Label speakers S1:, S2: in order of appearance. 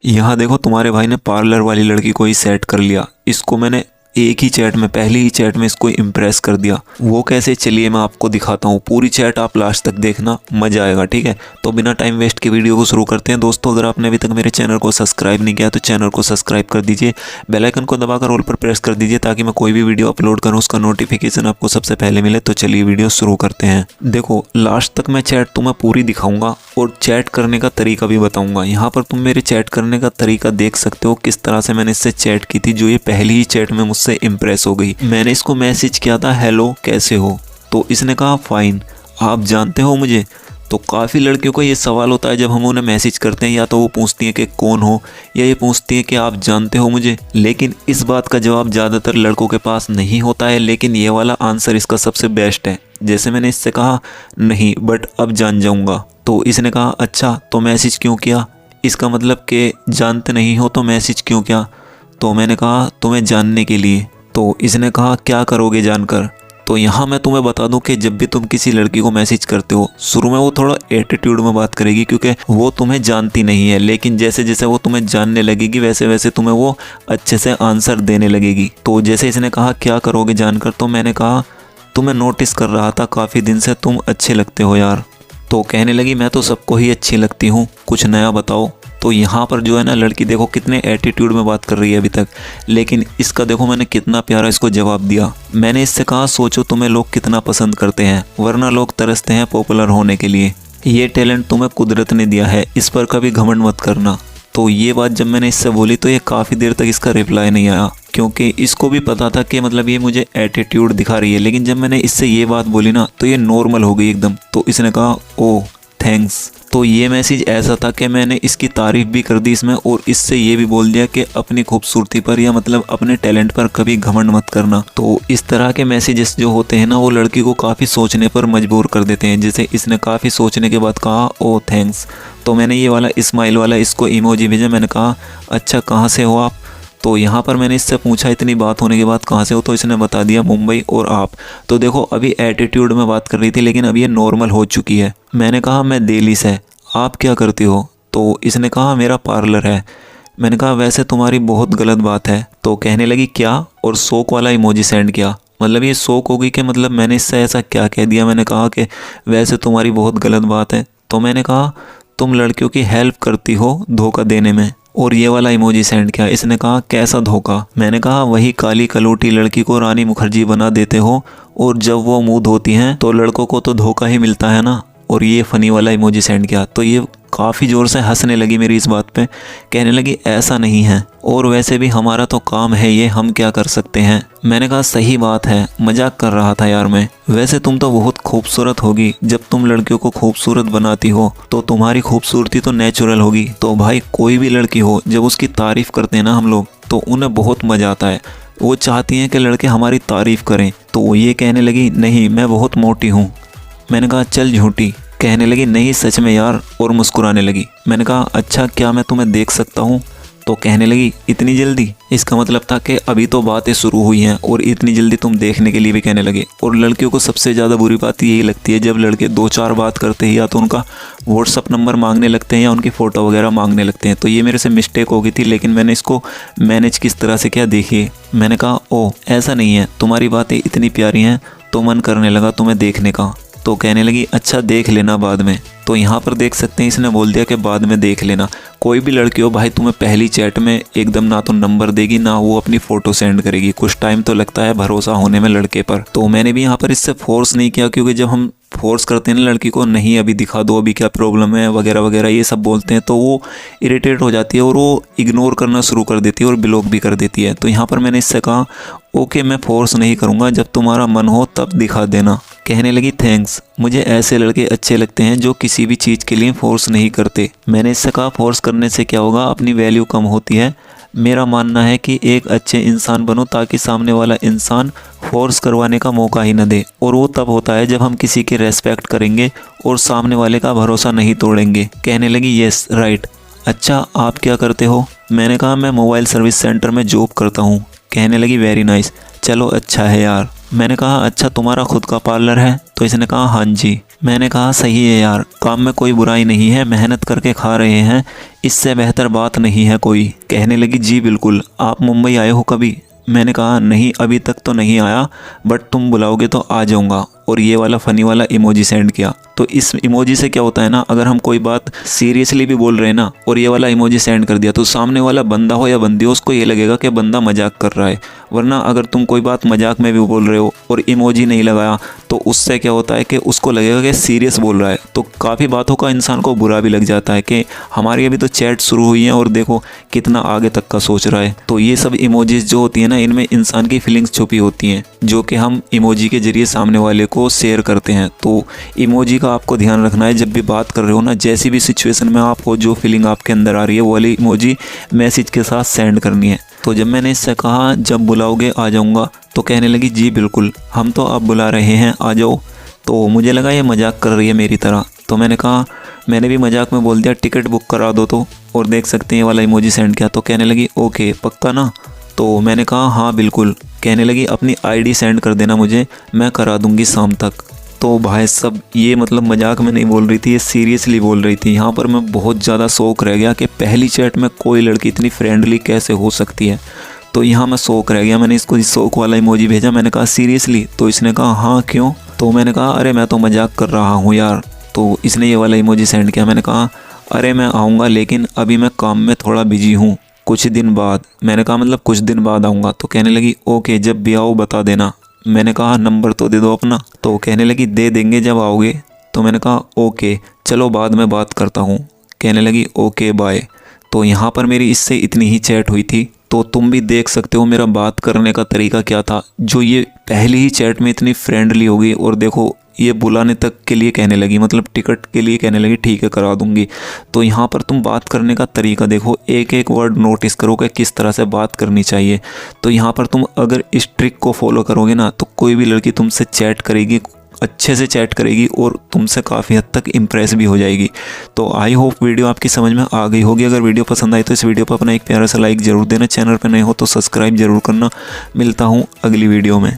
S1: यहाँ देखो तुम्हारे भाई ने पार्लर वाली लड़की को ही सेट कर लिया। इसको मैंने एक ही चैट में, पहली ही चैट में इसको इम्प्रेस कर दिया। वो कैसे, चलिए मैं आपको दिखाता हूँ। पूरी चैट आप लास्ट तक देखना, मज़ा आएगा, ठीक है। तो बिना टाइम वेस्ट के वीडियो को शुरू करते हैं। दोस्तों अगर आपने अभी तक मेरे चैनल को सब्सक्राइब नहीं किया तो चैनल को सब्सक्राइब कर दीजिए, बेल आइकन को दबाकर ऑल पर प्रेस कर दीजिए ताकि मैं कोई भी वीडियो अपलोड करूँ उसका नोटिफिकेशन आपको सबसे पहले मिले। तो चलिए वीडियो शुरू करते हैं। देखो लास्ट तक मैं चैट तुम्हें पूरी दिखाऊंगा और चैट करने का तरीका भी बताऊंगा। यहाँ पर तुम मेरे चैट करने का तरीका देख सकते हो, किस तरह से मैंने इससे चैट की थी, जो ये पहली ही चैट में मुझसे इम्प्रेस हो गई। मैंने इसको मैसेज किया था, हेलो कैसे हो, तो इसने कहा फाइन, आप जानते हो मुझे। तो काफ़ी लड़कियों को ये सवाल होता है जब हम उन्हें मैसेज करते हैं, या तो वो पूछती हैं कि कौन हो, या ये पूछती हैं कि आप जानते हो मुझे। लेकिन इस बात का जवाब ज़्यादातर लड़कों के पास नहीं होता है, लेकिन ये वाला आंसर इसका सबसे बेस्ट है। जैसे मैंने इससे कहा नहीं बट अब जान जाऊँगा, तो इसने कहा अच्छा तो मैसेज क्यों किया। इसका मतलब कि जानते नहीं हो तो मैसेज क्यों किया। तो मैंने कहा तुम्हें जानने के लिए। तो इसने कहा क्या करोगे जानकर। तो यहाँ मैं तुम्हें बता दूं कि जब भी तुम किसी लड़की को मैसेज करते हो, शुरू में वो थोड़ा एटीट्यूड में बात करेगी क्योंकि वो तुम्हें जानती नहीं है, लेकिन जैसे जैसे वो तुम्हें जानने लगेगी वैसे वैसे तुम्हें वो अच्छे से आंसर देने लगेगी। तो जैसे इसने कहा क्या करोगे जानकर, तो मैंने कहा तुम्हें नोटिस कर रहा था काफ़ी दिन से, तुम अच्छे लगते हो यार। तो कहने लगी मैं तो सबको ही अच्छी लगती हूँ, कुछ नया बताओ। तो यहाँ पर जो है ना लड़की देखो कितने एटीट्यूड में बात कर रही है अभी तक, लेकिन इसका देखो मैंने कितना प्यारा इसको जवाब दिया। मैंने इससे कहा सोचो तुम्हें लोग कितना पसंद करते हैं, वरना लोग तरसते हैं पॉपुलर होने के लिए। ये टैलेंट तुम्हें कुदरत ने दिया है, इस पर कभी घमंड मत करना। तो ये बात जब मैंने इससे बोली तो ये काफ़ी देर तक इसका रिप्लाई नहीं आया, क्योंकि इसको भी पता था कि मतलब ये मुझे एटीट्यूड दिखा रही है। लेकिन जब मैंने इससे ये बात बोली ना तो ये नॉर्मल हो गई एकदम। तो इसने कहा ओह थैंक्स। तो ये मैसेज ऐसा था कि मैंने इसकी तारीफ़ भी कर दी इसमें, और इससे ये भी बोल दिया कि अपनी खूबसूरती पर या मतलब अपने टैलेंट पर कभी घमंड मत करना। तो इस तरह के मैसेजेस जो होते हैं ना वो लड़की को काफ़ी सोचने पर मजबूर कर देते हैं। जैसे इसने काफ़ी सोचने के बाद कहा ओ थैंक्स। तो मैंने ये वाला स्माइल वाला इसको इमोजी भेजा। मैंने कहा अच्छा कहाँ से हो आप। तो यहाँ पर मैंने इससे पूछा इतनी बात होने के बाद कहाँ से हो, तो इसने बता दिया मुंबई। और आप, तो देखो अभी एटीट्यूड में बात कर रही थी लेकिन अभी ये नॉर्मल हो चुकी है। मैंने कहा मैं दिल्ली से, आप क्या करती हो। तो इसने कहा मेरा पार्लर है। मैंने कहा वैसे तुम्हारी बहुत गलत बात है। तो कहने लगी क्या, और शौक वाला इमोजी सेंड किया। मतलब ये शौक होगी कि मतलब मैंने इससे ऐसा क्या कह दिया। मैंने कहा कि वैसे तुम्हारी बहुत गलत बात है। तो मैंने कहा तुम लड़कियों की हेल्प करती हो धोखा देने में, और ये वाला इमोजी सेंड किया। इसने कहा कैसा धोखा। मैंने कहा वही काली कलूटी लड़की को रानी मुखर्जी बना देते हो, और जब वो मुंह धोती हैं तो लड़कों को तो धोखा ही मिलता है ना। और ये फ़नी वाला इमोजी सेंड किया। तो ये काफ़ी ज़ोर से हंसने लगी मेरी इस बात पे, कहने लगी ऐसा नहीं है, और वैसे भी हमारा तो काम है ये, हम क्या कर सकते हैं। मैंने कहा सही बात है, मजाक कर रहा था यार मैं। वैसे तुम तो बहुत खूबसूरत होगी, जब तुम लड़कियों को खूबसूरत बनाती हो तो तुम्हारी खूबसूरती तो नेचुरल होगी। तो भाई कोई भी लड़की हो जब उसकी तारीफ़ करते हैं ना हम लोग तो उन्हें बहुत मज़ा आता है, वो चाहती हैं कि लड़के हमारी तारीफ़ करें। तो ये कहने लगी नहीं मैं बहुत मोटी हूँ। मैंने कहा चल झूठी। कहने लगी नहीं सच में यार, और मुस्कुराने लगी। मैंने कहा अच्छा क्या मैं तुम्हें देख सकता हूँ। तो कहने लगी इतनी जल्दी। इसका मतलब था कि अभी तो बातें शुरू हुई हैं और इतनी जल्दी तुम देखने के लिए भी कहने लगे। और लड़कियों को सबसे ज़्यादा बुरी बात यही लगती है जब लड़के दो चार बात करते हैं या तो उनका व्हाट्सअप नंबर मांगने लगते हैं या उनकी फ़ोटो वगैरह मांगने लगते हैं। तो ये मेरे से मिस्टेक हो गई थी, लेकिन मैंने इसको मैनेज किस तरह से किया देखिए। मैंने कहा ओह ऐसा नहीं है, तुम्हारी बातें इतनी प्यारी हैं तो मन करने लगा तुम्हें देखने का। तो कहने लगी अच्छा देख लेना बाद में। तो यहाँ पर देख सकते हैं इसने बोल दिया कि बाद में देख लेना। कोई भी लड़की हो भाई तुम्हें पहली चैट में एकदम ना तो नंबर देगी ना वो अपनी फ़ोटो सेंड करेगी, कुछ टाइम तो लगता है भरोसा होने में लड़के पर। तो मैंने भी यहाँ पर इससे फोर्स नहीं किया, क्योंकि जब हम फोर्स करते हैं ना लड़की को नहीं अभी दिखा दो, अभी क्या प्रॉब्लम है वगैरह वगैरह ये सब बोलते हैं, तो वो इरिटेट हो जाती है और वो इग्नोर करना शुरू कर देती है और ब्लॉक भी कर देती है। तो यहाँ पर मैंने इससे कहा ओके मैं फोर्स नहीं करूँगा, जब तुम्हारा मन हो तब दिखा देना। कहने लगी थैंक्स, मुझे ऐसे लड़के अच्छे लगते हैं जो किसी भी चीज़ के लिए फोर्स नहीं करते। मैंने इससे कहा फोर्स करने से क्या होगा, अपनी वैल्यू कम होती है। मेरा मानना है कि एक अच्छे इंसान बनो ताकि सामने वाला इंसान फोर्स करवाने का मौका ही न दे, और वो तब होता है जब हम किसी की रेस्पेक्ट करेंगे और सामने वाले का भरोसा नहीं तोड़ेंगे। कहने लगी यस राइट। अच्छा आप क्या करते हो। मैंने कहा मैं मोबाइल सर्विस सेंटर में जॉब करता हूँ। कहने लगी वेरी नाइस, चलो अच्छा है यार। मैंने कहा अच्छा तुम्हारा खुद का पार्लर है। तो इसने कहा हाँ जी। मैंने कहा सही है यार, काम में कोई बुराई नहीं है, मेहनत करके खा रहे हैं, इससे बेहतर बात नहीं है कोई। कहने लगी जी बिल्कुल, आप मुंबई आए हो कभी? मैंने कहा नहीं अभी तक तो नहीं आया, बट तुम बुलाओगे तो आ जाऊँगा। और ये वाला फ़नी वाला इमोजी सेंड किया। तो इस इमोजी से क्या होता है ना, अगर हम कोई बात सीरियसली भी बोल रहे हैं ना और ये वाला इमोजी सेंड कर दिया तो सामने वाला बंदा हो या बंदी हो उसको ये लगेगा कि बंदा मजाक कर रहा है। वरना अगर तुम कोई बात मजाक में भी बोल रहे हो और इमोजी नहीं लगाया तो उससे क्या होता है कि उसको लगेगा कि सीरियस बोल रहा है। तो काफ़ी बातों का इंसान को बुरा भी लग जाता है कि हमारी अभी तो चैट शुरू हुई है और देखो कितना आगे तक का सोच रहा है। तो ये सब इमोजीज जो होती है ना, इनमें इंसान की फीलिंग्स छुपी होती हैं जो कि हम इमोजी के जरिए सामने वाले को शेयर करते हैं। तो इमोजी का आपको ध्यान रखना है, जब भी बात कर रहे हो ना, जैसी भी सिचुएशन में आपको जो फीलिंग आपके अंदर आ रही है वो वाली इमोजी मैसेज के साथ सेंड करनी है। तो जब मैंने इससे कहा जब बुलाओगे आ जाऊँगा, तो कहने लगी जी बिल्कुल, हम तो अब बुला रहे हैं, आ जाओ। तो मुझे लगा ये मजाक कर रही है मेरी तरह, तो मैंने कहा, मैंने भी मजाक में बोल दिया टिकट बुक करा दो तो। और देख सकते हैं ये वाला इमोजी सेंड किया। तो कहने लगी ओके पक्का ना? तो मैंने कहा हाँ बिल्कुल। कहने लगी अपनी आईडी सेंड कर देना मुझे, मैं करा दूंगी शाम तक। तो भाई सब ये मतलब मजाक में नहीं बोल रही थी, ये सीरियसली बोल रही थी। यहाँ पर मैं बहुत ज़्यादा शौक रह गया कि पहली चैट में कोई लड़की इतनी फ्रेंडली कैसे हो सकती है। तो यहाँ मैं शौक रह गया, मैंने इसको शौक वाला इमोजी भेजा। मैंने कहा सीरियसली? तो इसने कहा हाँ क्यों? तो मैंने कहा अरे मैं तो मजाक कर रहा हूँ यार। तो इसने ये वाला इमोजी सेंड किया। मैंने कहा अरे मैं आऊँगा लेकिन अभी मैं काम में थोड़ा बिजी हूँ, कुछ दिन बाद। मैंने कहा मतलब कुछ दिन बाद आऊँगा। तो कहने लगी ओके जब भी आओ बता देना। मैंने कहा नंबर तो दे दो अपना। तो कहने लगी दे देंगे जब आओगे। तो मैंने कहा ओके चलो बाद में बात करता हूँ। कहने लगी ओके बाय। तो यहाँ पर मेरी इससे इतनी ही चैट हुई थी। तो तुम भी देख सकते हो मेरा बात करने का तरीका क्या था, जो ये पहली ही चैट में इतनी फ्रेंडली हो गई। और देखो ये बुलाने तक के लिए कहने लगी, मतलब टिकट के लिए कहने लगी ठीक है करा दूंगी। तो यहाँ पर तुम बात करने का तरीका देखो, एक एक वर्ड नोटिस करो कि किस तरह से बात करनी चाहिए। तो यहाँ पर तुम अगर इस ट्रिक को फॉलो करोगे ना तो कोई भी लड़की तुमसे चैट करेगी, अच्छे से चैट करेगी और तुमसे काफ़ी हद तक इम्प्रेस भी हो जाएगी। तो आई होप वीडियो आपकी समझ में आ गई होगी। अगर वीडियो पसंद आई तो इस वीडियो पर अपना एक प्यारा सा लाइक ज़रूर देना, चैनल पर नए हो तो सब्सक्राइब जरूर करना। मिलता हूँ अगली वीडियो में।